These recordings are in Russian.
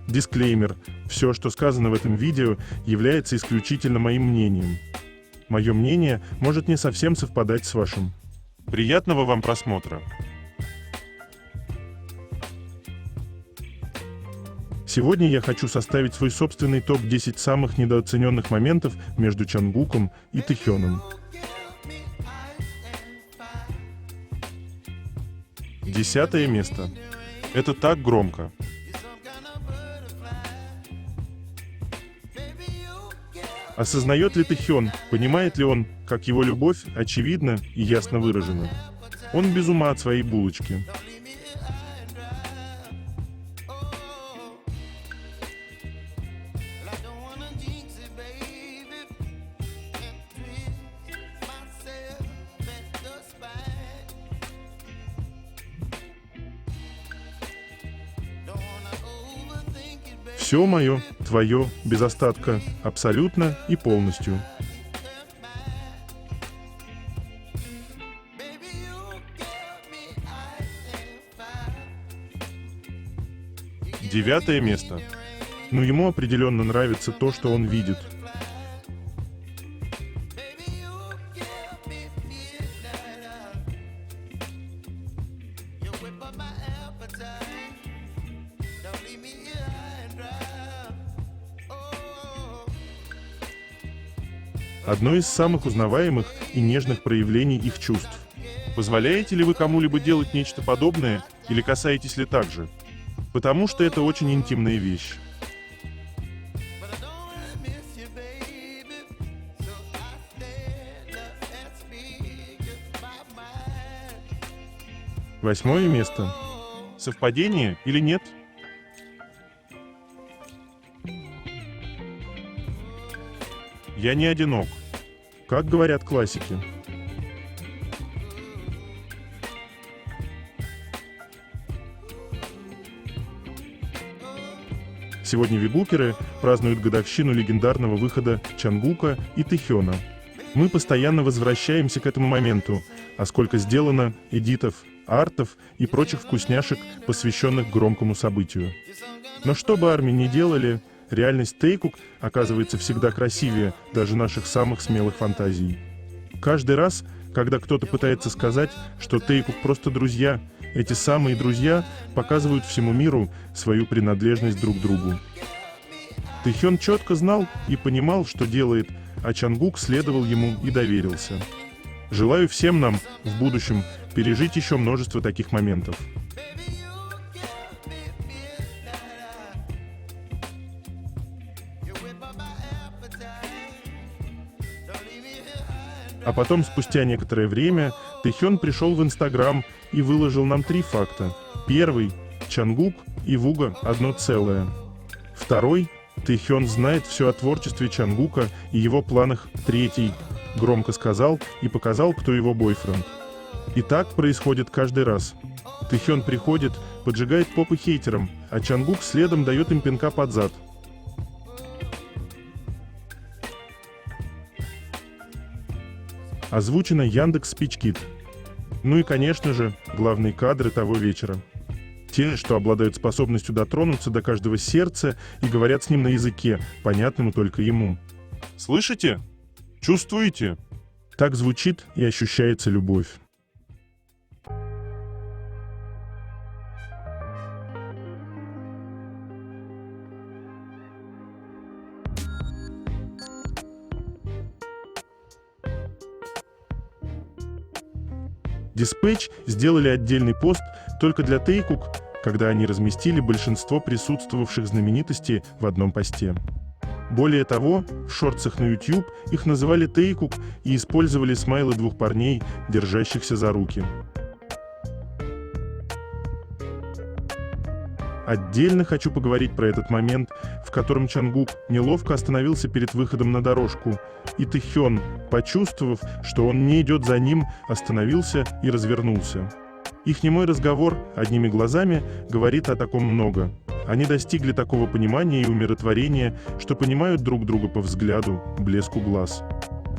Дисклеймер. Все, что сказано в этом видео, является исключительно моим мнением. Мое мнение может не совсем совпадать с вашим. Приятного вам просмотра. Сегодня я хочу составить свой собственный топ-10 самых недооцененных моментов между Чангуком и Тэхёном. 10 место. Это так громко. Осознает ли Тэхён, понимает ли он, как его любовь очевидна и ясно выражена? Он без ума от своей булочки. Все мое, твое, без остатка, абсолютно и полностью. Девятое место. Но ему определенно нравится то, что он видит. Одно из самых узнаваемых и нежных проявлений их чувств. Позволяете ли вы кому-либо делать нечто подобное или касаетесь ли так же? Потому что это очень интимная вещь. Восьмое место. Совпадение или нет? Я не одинок, как говорят классики. Сегодня вибукеры празднуют годовщину легендарного выхода Чангука и Тэхёна. Мы постоянно возвращаемся к этому моменту, а сколько сделано эдитов, артов и прочих вкусняшек, посвященных громкому событию. Но что бы армии ни делали, реальность Тэйкук оказывается всегда красивее даже наших самых смелых фантазий. Каждый раз, когда кто-то пытается сказать, что Тэйкук просто друзья, эти самые друзья показывают всему миру свою принадлежность друг к другу. Тэхён четко знал и понимал, что делает, а Чангук следовал ему и доверился. Желаю всем нам в будущем пережить еще множество таких моментов. А потом, спустя некоторое время, Тэхён пришел в Инстаграм и выложил нам 3 факта. Первый – Чангук и Вуга одно целое. Второй – Тэхён знает все о творчестве Чангука и его планах. Третий – громко сказал и показал, кто его бойфренд. И так происходит каждый раз. Тэхён приходит, поджигает попы хейтерам, а Чангук следом дает им пинка под зад. Озвучено Яндекс Спичкит. Ну и, конечно же, главные кадры того вечера. Те, что обладают способностью дотронуться до каждого сердца и говорят с ним на языке, понятному только ему. Слышите? Чувствуете? Так звучит и ощущается любовь. Dispatch сделали отдельный пост только для Тэйкук, когда они разместили большинство присутствовавших знаменитостей в одном посте. Более того, в шортсах на YouTube их называли Тэйкук и использовали смайлы 2 парней, держащихся за руки. Отдельно хочу поговорить про этот момент, в котором Чангук неловко остановился перед выходом на дорожку, и Тэхён, почувствовав, что он не идет за ним, остановился и развернулся. Их немой разговор одними глазами говорит о таком много. Они достигли такого понимания и умиротворения, что понимают друг друга по взгляду, блеску глаз.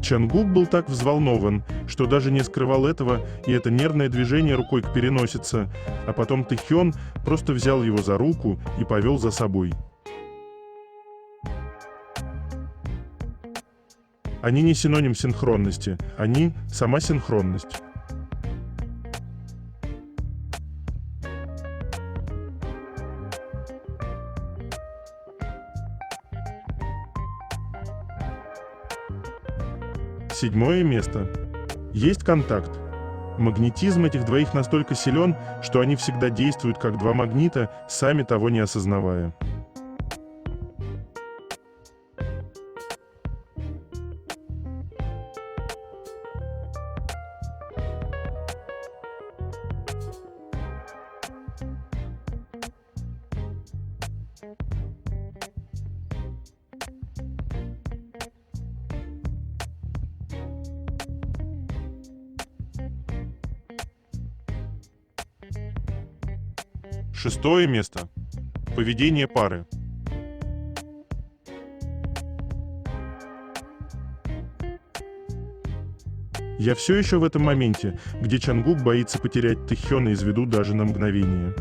Чангук был так взволнован, что даже не скрывал этого, и это нервное движение рукой к переносице, а потом Тэхён просто взял его за руку и повел за собой. Они не синоним синхронности, они – сама синхронность. Седьмое место. Есть контакт. Магнетизм этих двоих настолько силен, что они всегда действуют как два магнита, сами того не осознавая. Шестое место. Поведение пары. Я все еще в этом моменте, где Чангук боится потерять Тэхёна из виду даже на мгновение.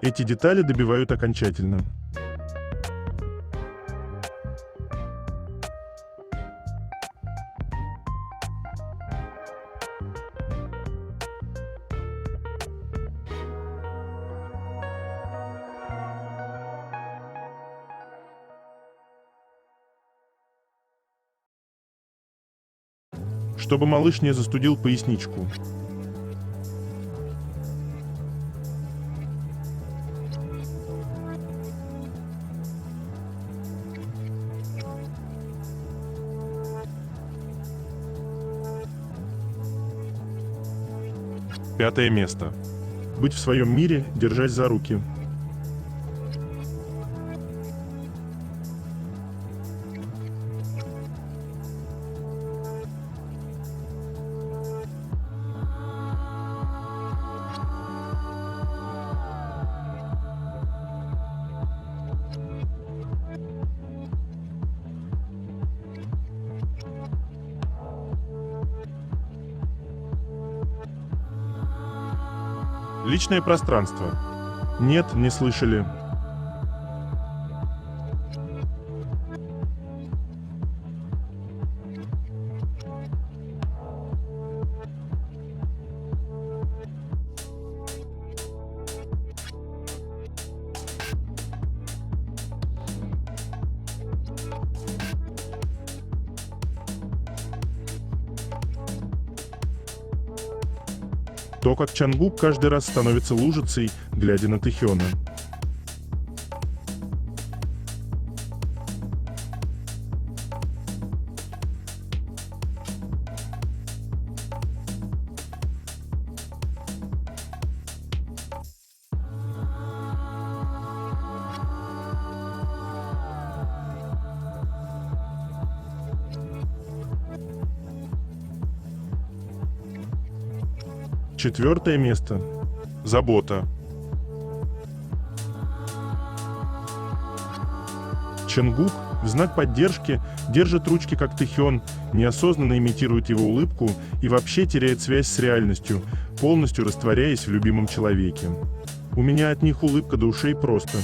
Эти детали добивают окончательно. Чтобы малыш не застудил поясничку. Пятое место. Быть в своем мире, держась за руки. Личное пространство. Нет, не слышали. То, как Чангук каждый раз становится лужицей, глядя на Тэхёна. Четвертое место. Забота. Чангук в знак поддержки держит ручки как Тэхён, неосознанно имитирует его улыбку и вообще теряет связь с реальностью, полностью растворяясь в любимом человеке. У меня от них улыбка до ушей просто.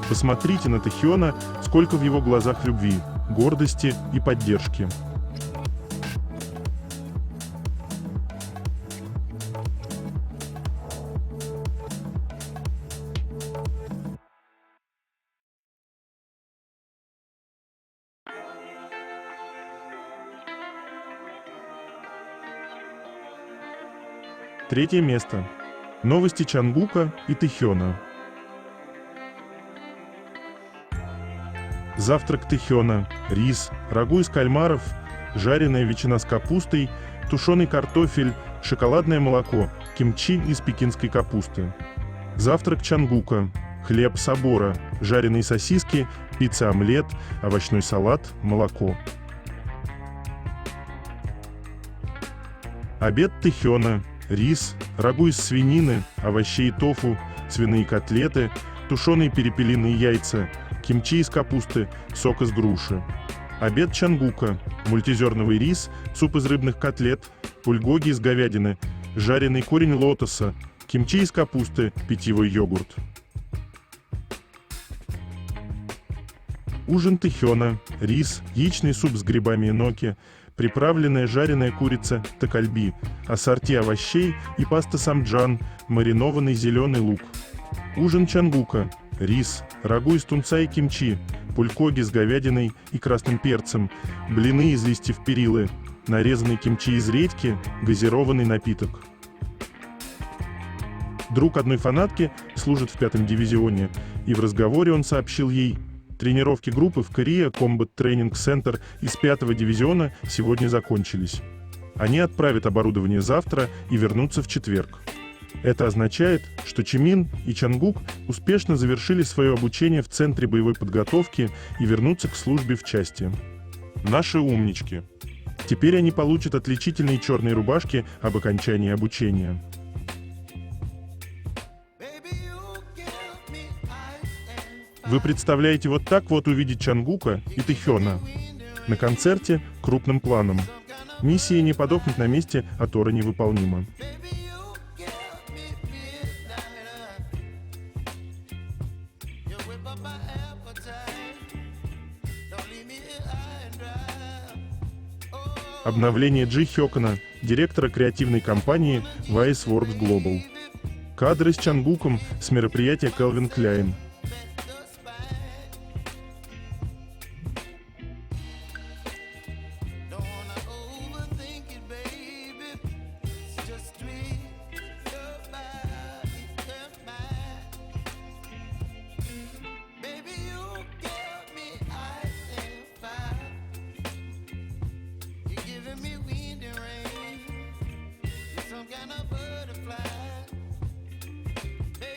Посмотрите на Тэхёна, сколько в его глазах любви, гордости и поддержки. Третье место. Новости Чангука и Тэхёна. Завтрак Тэхёна, рис, рагу из кальмаров, жареная ветчина с капустой, тушеный картофель, шоколадное молоко, кимчи из пекинской капусты. Завтрак Чангука. Хлеб собора, жареные сосиски, пицца-омлет, овощной салат, молоко. Обед Тэхёна. Рис, рагу из свинины, овощей и тофу, свиные котлеты, тушеные перепелиные яйца, кимчи из капусты, сок из груши. Обед Чангука. Мультизерновый рис, суп из рыбных котлет, пульгоги из говядины, жареный корень лотоса, кимчи из капусты, питьевой йогурт. Ужин Тэхёна. Рис, яичный суп с грибами эноки, приправленная жареная курица такальби, ассорти овощей и паста самджан, маринованный зеленый лук. Ужин Чангука. Рис, рагу из тунца и кимчи, пулькоги с говядиной и красным перцем, блины из листьев перилы, нарезанный кимчи из редьки, газированный напиток. Друг одной фанатки служит в 5-м дивизионе, и в разговоре он сообщил ей: тренировки группы в Korea Combat Training Center из 5-го дивизиона сегодня закончились. Они отправят оборудование завтра и вернутся в четверг. Это означает, что Чимин и Чангук успешно завершили свое обучение в Центре боевой подготовки и вернутся к службе в части. Наши умнички. Теперь они получат отличительные черные рубашки об окончании обучения. Вы представляете вот так вот увидеть Чангука и Тэхёна на концерте крупным планом. Миссия не подохнуть на месте, а Тора невыполнима. Обновление Джи Хёкона, директора креативной компании Vice Works Global. Кадры с Чангуком с мероприятия Calvin Klein.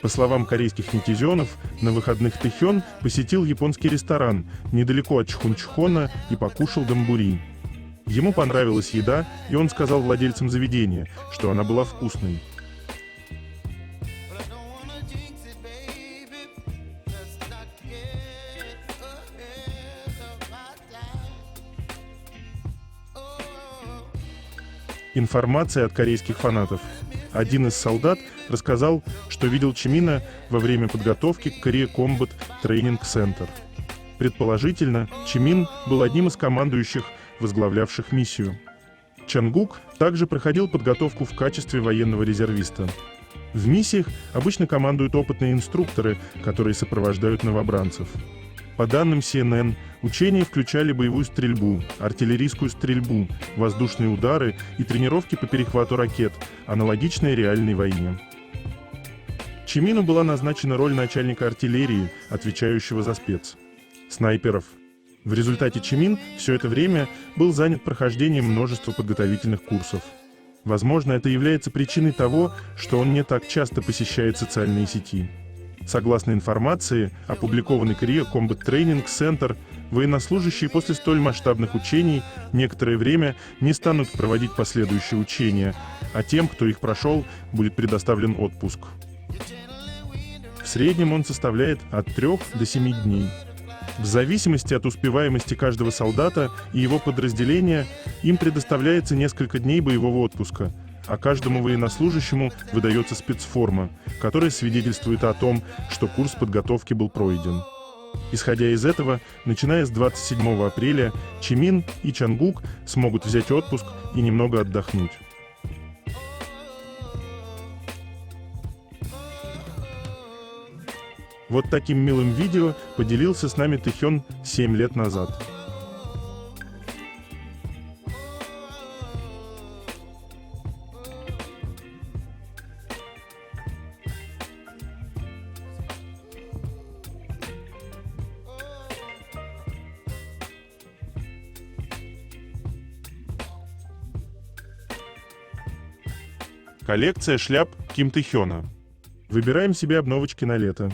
По словам корейских нетизенов, на выходных Тэхён посетил японский ресторан недалеко от Чхунчхона и покушал дамбури. Ему понравилась еда, и он сказал владельцам заведения, что она была вкусной. Информация от корейских фанатов. Один из солдат рассказал, что видел Чимина во время подготовки к Korea Combat Training Center. Предположительно, Чимин был одним из командующих, возглавлявших миссию. Чангук также проходил подготовку в качестве военного резервиста. В миссиях обычно командуют опытные инструкторы, которые сопровождают новобранцев. По данным CNN, учения включали боевую стрельбу, артиллерийскую стрельбу, воздушные удары и тренировки по перехвату ракет, аналогичные реальной войне. Чимину была назначена роль начальника артиллерии, отвечающего за снайперов. В результате Чимин все это время был занят прохождением множества подготовительных курсов. Возможно, это является причиной того, что он не так часто посещает социальные сети. Согласно информации, опубликованной Korea Combat Training Center, военнослужащие после столь масштабных учений некоторое время не станут проводить последующие учения, а тем, кто их прошел, будет предоставлен отпуск. В среднем он составляет от 3 до 7 дней. В зависимости от успеваемости каждого солдата и его подразделения, им предоставляется несколько дней боевого отпуска, а каждому военнослужащему выдается спецформа, которая свидетельствует о том, что курс подготовки был пройден. Исходя из этого, начиная с 27 апреля, Чимин и Чангук смогут взять отпуск и немного отдохнуть. Вот таким милым видео поделился с нами Тэхён 7 лет назад. Коллекция шляп Ким Тэхёна. Выбираем себе обновочки на лето.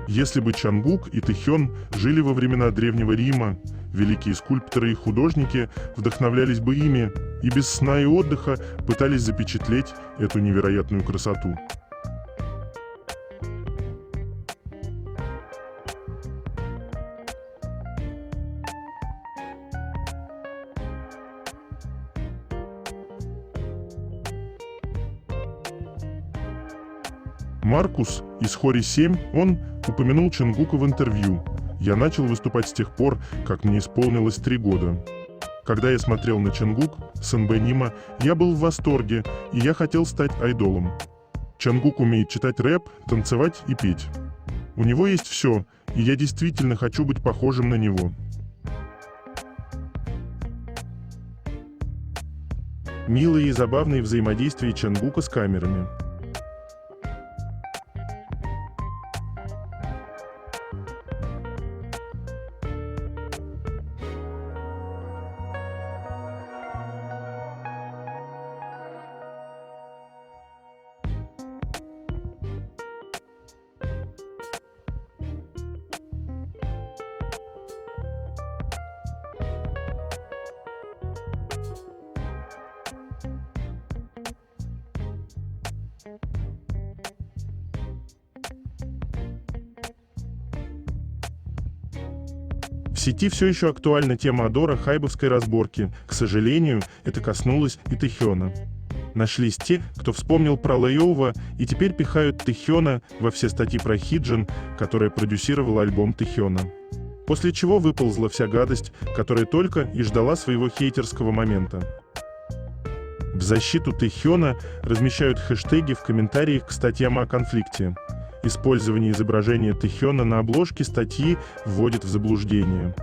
Если бы Чангук и Тэхён жили во времена Древнего Рима, великие скульпторы и художники вдохновлялись бы ими и без сна и отдыха пытались запечатлеть эту невероятную красоту. Маркус из Хори-7, он упомянул Чангука в интервью. «Я начал выступать с тех пор, как мне исполнилось 3 года. Когда я смотрел на Чангук, СНБ Нима, я был в восторге, и я хотел стать айдолом. Чангук умеет читать рэп, танцевать и петь. У него есть все, и я действительно хочу быть похожим на него». Милые и забавные взаимодействия Чангука с камерами. В сети все еще актуальна тема Адора хайбовской разборки. К сожалению, это коснулось и Тэхёна. Нашлись те, кто вспомнил про Лэйова и теперь пихают Тэхёна во все статьи про Хиджин, которая продюсировала альбом Тэхёна. После чего выползла вся гадость, которая только и ждала своего хейтерского момента. В защиту Тэхёна размещают хэштеги в комментариях к статьям о конфликте. Использование изображения Тэхёна на обложке статьи вводит в заблуждение.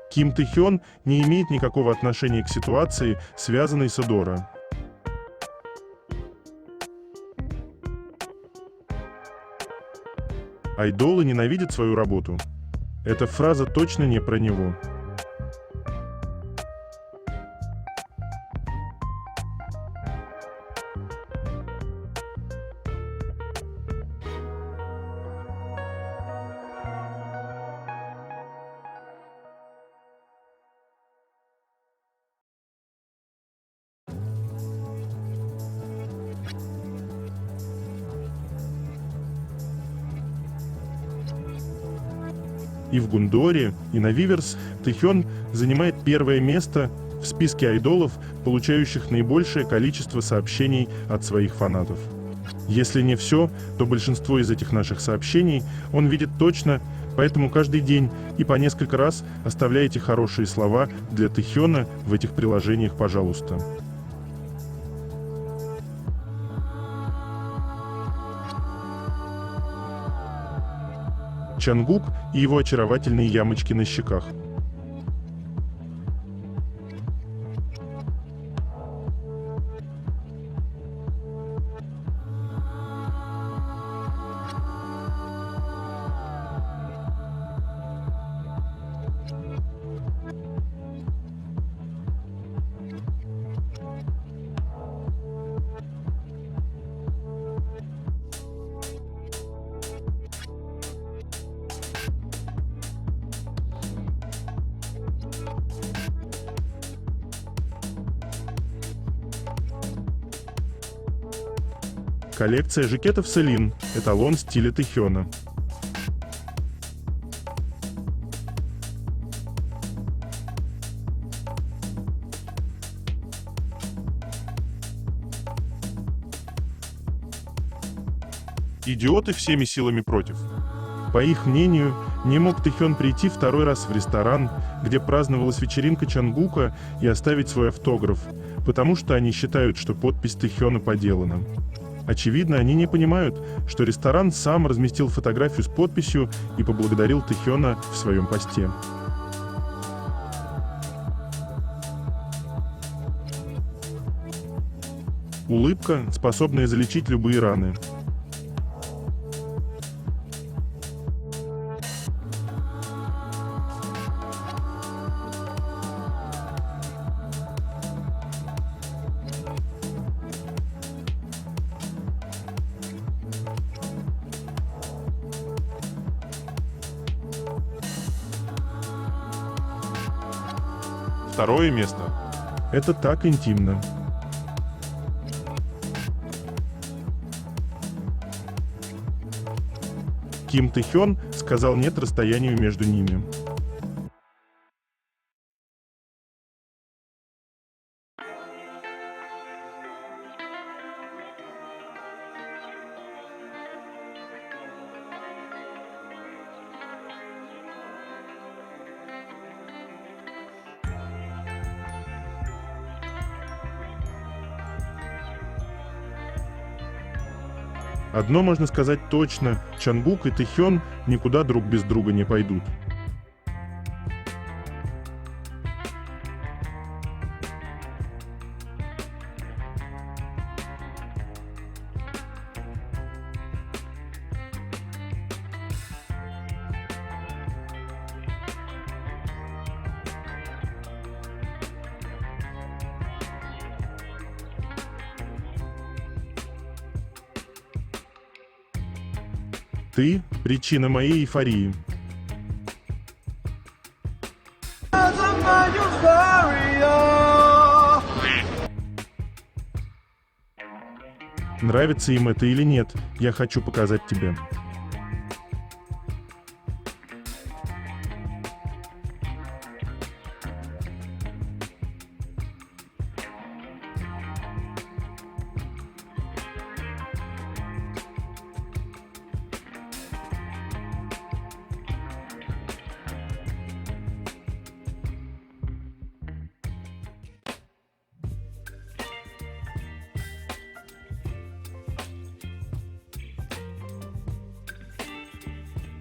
Ким Тэхён не имеет никакого отношения к ситуации, связанной с Адора. Айдолы ненавидят свою работу. Эта фраза точно не про него. И в Гундоре, и на Виверс Тэхён занимает первое место в списке айдолов, получающих наибольшее количество сообщений от своих фанатов. Если не все, то большинство из этих наших сообщений он видит точно, поэтому каждый день и по несколько раз оставляйте хорошие слова для Тэхёна в этих приложениях, пожалуйста. Чангук и его очаровательные ямочки на щеках. Коллекция жакетов Селин – эталон стиля Тэхёна. Идиоты всеми силами против. По их мнению, не мог Тэхён прийти второй раз в ресторан, где праздновалась вечеринка Чангука, и оставить свой автограф, потому что они считают, что подпись Тэхёна подделана. Очевидно, они не понимают, что ресторан сам разместил фотографию с подписью и поблагодарил Тэхёна в своем посте. Улыбка, способная залечить любые раны. Второе место. Это так интимно. Ким Тэхён сказал нет расстоянию между ними. Одно можно сказать точно: Чангук и Тэхён никуда друг без друга не пойдут. Ты – причина моей эйфории. Нравится им это или нет, я хочу показать тебе.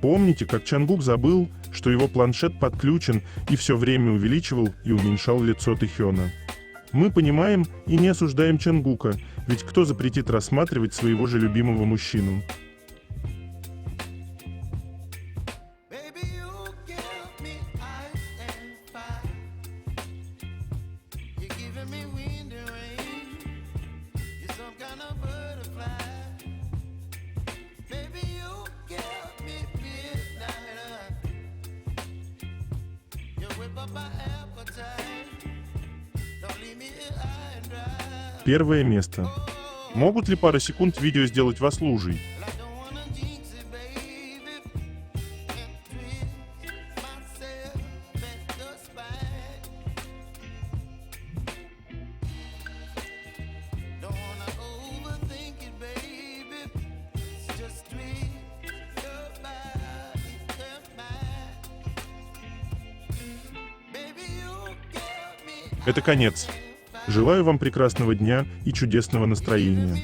Помните, как Чангук забыл, что его планшет подключен и все время увеличивал и уменьшал лицо Тэхёна? Мы понимаем и не осуждаем Чангука, ведь кто запретит рассматривать своего же любимого мужчину? Первое место. Могут ли пара секунд видео сделать вас лужей? Это конец. Желаю вам прекрасного дня и чудесного настроения.